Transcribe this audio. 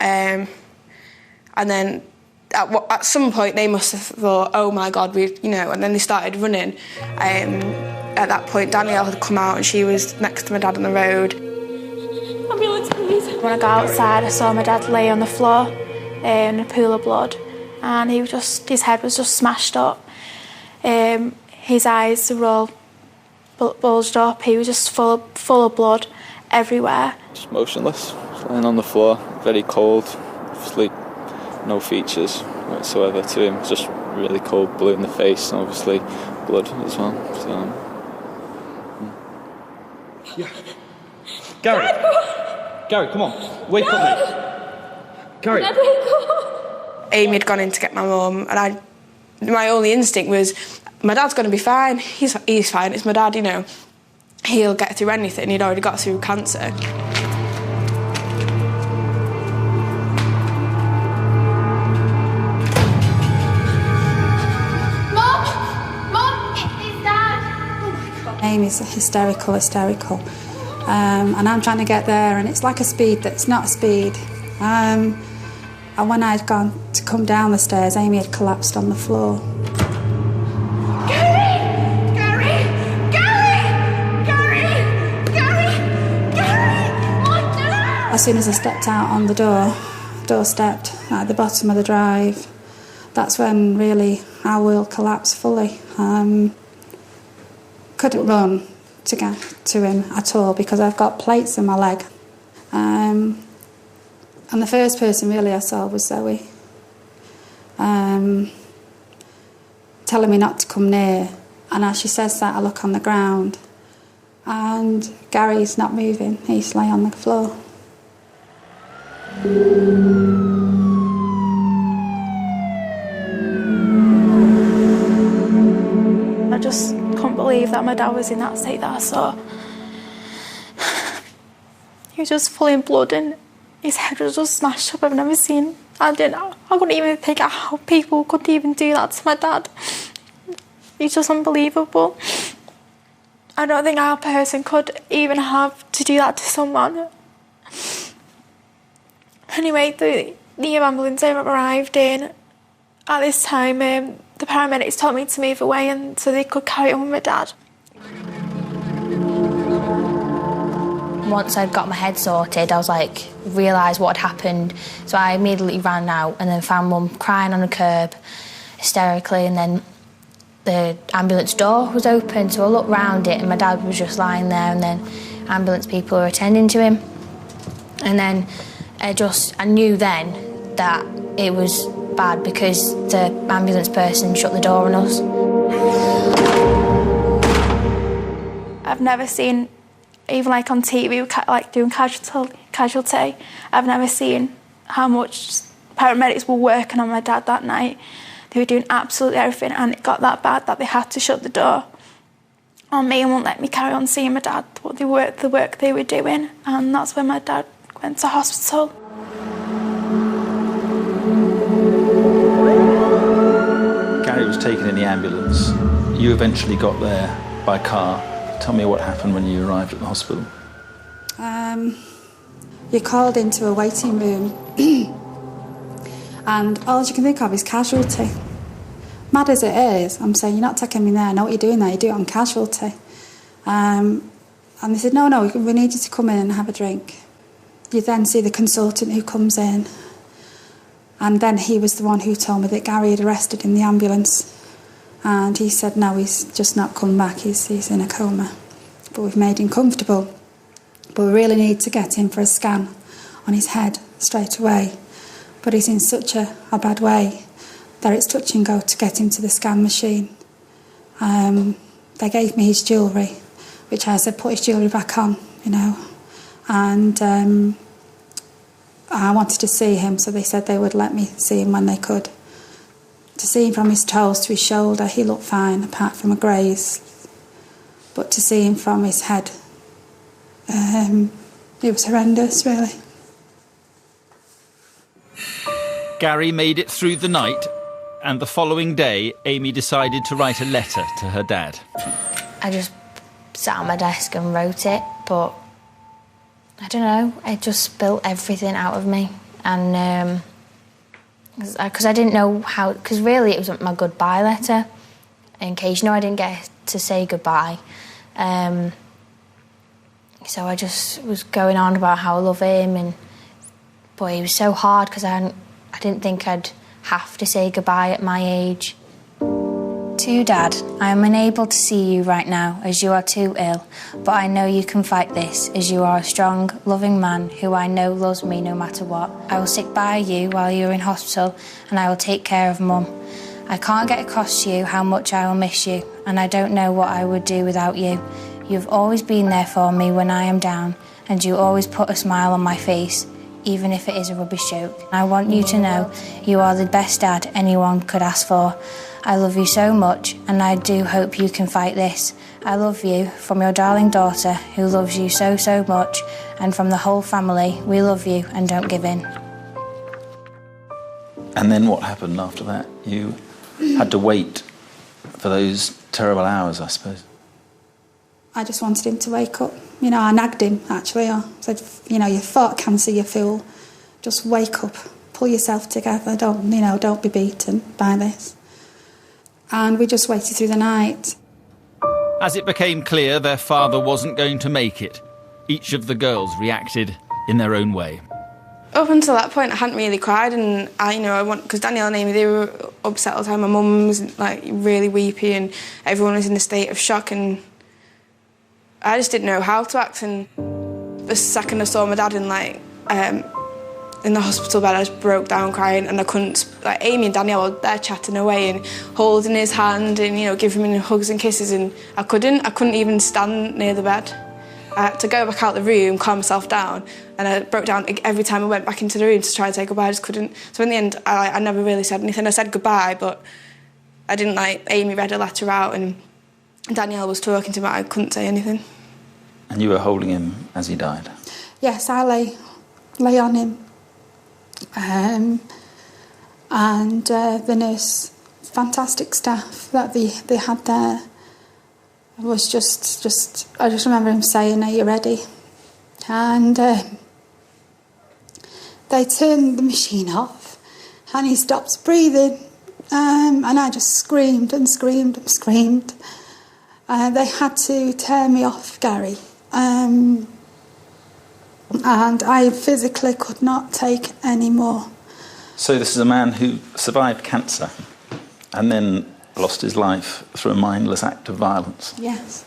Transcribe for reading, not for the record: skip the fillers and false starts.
And then at some point they must have thought, oh my God, and then they started running. At that point, Danielle had come out and she was next to my dad on the road. Ambulance, please. When I got outside, I saw my dad lay on the floor in a pool of blood, and his head was just smashed up. His eyes were all bulged up. He was just full of blood everywhere. Just motionless, just lying on the floor, very cold, sleep, no features whatsoever to him. Just really cold, blue in the face, and obviously blood as well. So, yeah. Gary, come on, wake up, mate. Gary. Amy had gone in to get my mum, and my only instinct was, my dad's going to be fine. He's fine. It's my dad, He'll get through anything. He'd already got through cancer. Amy's hysterical, and I'm trying to get there, and it's like a speed that's not a speed. And when I'd gone to come down the stairs, Amy had collapsed on the floor. As soon as I stepped out on the doorstep at the bottom of the drive, that's when really our world collapsed fully. Couldn't run to get to him at all because I've got plates in my leg. And the first person really I saw was Zoe, telling me not to come near. And as she says that, I look on the ground, and Gary's not moving. He's laying on the floor. I just couldn't believe that my dad was in that state that I saw. He was just full in blood and his head was just smashed up. I've never seen. I couldn't even think of how people could even do that to my dad. He's just unbelievable. I don't think our person could even have to do that to someone. Anyway, the ambulance arrived in. At this time, the paramedics told me to move away and so they could carry on with my dad. Once I'd got my head sorted, I was like, realised what had happened. So I immediately ran out and then found Mum crying on a curb, hysterically, and then the ambulance door was open, so I looked round it and my dad was just lying there, and then ambulance people were attending to him. And then I knew then that it was bad because the ambulance person shut the door on us. I've never seen, even like on TV, like doing casualty, I've never seen how much paramedics were working on my dad that night. They were doing absolutely everything, and it got that bad that they had to shut the door on me and wouldn't let me carry on seeing my dad, the work they were doing, and that's when my dad went to hospital. Gary was taken in the ambulance. You eventually got there by car. Tell me what happened when you arrived at the hospital. You're called into a waiting room and all you can think of is casualty. Mad as it is, I'm saying, you're not taking me there, I know what you're doing there, you do it on casualty. And they said, no, we need you to come in and have a drink. You then see the consultant who comes in, and then he was the one who told me that Gary had arrested in the ambulance, and he said, no, he's just not come back, he's in a coma. But we've made him comfortable. But we really need to get him for a scan on his head straight away. But he's in such a bad way that it's touch and go to get him to the scan machine. They gave me his jewellery, which I said, put his jewellery back on, and I wanted to see him, so they said they would let me see him when they could. To see him from his toes to his shoulder, he looked fine, apart from a graze. But to see him from his head, it was horrendous, really. Gary made it through the night, and the following day, Amy decided to write a letter to her dad. I just sat on my desk and wrote it, but I don't know, it just spilt everything out of me. and because I didn't know how, because really it was my goodbye letter, in case, I didn't get to say goodbye. So I just was going on about how I love him, and boy, it was so hard because I didn't think I'd have to say goodbye at my age. To Dad, I am unable to see you right now as you are too ill, but I know you can fight this as you are a strong, loving man who I know loves me no matter what. I will stick by you while you're in hospital and I will take care of Mum. I can't get across to you how much I will miss you, and I don't know what I would do without you. You've always been there for me when I am down, and you always put a smile on my face, even if it is a rubbish joke. I want you to know you are the best dad anyone could ask for. I love you so much, and I do hope you can fight this. I love you from your darling daughter, who loves you so, so much, and from the whole family, we love you and don't give in. And then what happened after that? You had to wait for those terrible hours, I suppose. I just wanted him to wake up. I nagged him, actually. I said, you fought cancer, you fool. Just wake up, pull yourself together, don't be beaten by this. And we just waited through the night. As it became clear their father wasn't going to make it, each of the girls reacted in their own way. Up until that point, I hadn't really cried, and because Danielle and Amy, they were upset all the time. My mum was really weepy, and everyone was in a state of shock, and I just didn't know how to act. And the second I saw my dad in the hospital bed, I just broke down crying, and I couldn't. Amy and Danielle were there chatting away and holding his hand and giving him hugs and kisses, and I couldn't even stand near the bed. I had to go back out the room, calm myself down, and I broke down every time I went back into the room to try and say goodbye. I just couldn't. So in the end, I never really said anything. I said goodbye, but I didn't. Amy read a letter out, and Danielle was talking to me. I couldn't say anything. And you were holding him as he died? Yes, I lay on him. And the nurse, fantastic staff that they had there, was just I just remember him saying, "Are you ready?" And they turned the machine off, and he stopped breathing, and I just screamed and screamed and screamed. They had to tear me off Gary. And I physically could not take any more. So this is a man who survived cancer and then lost his life through a mindless act of violence. Yes.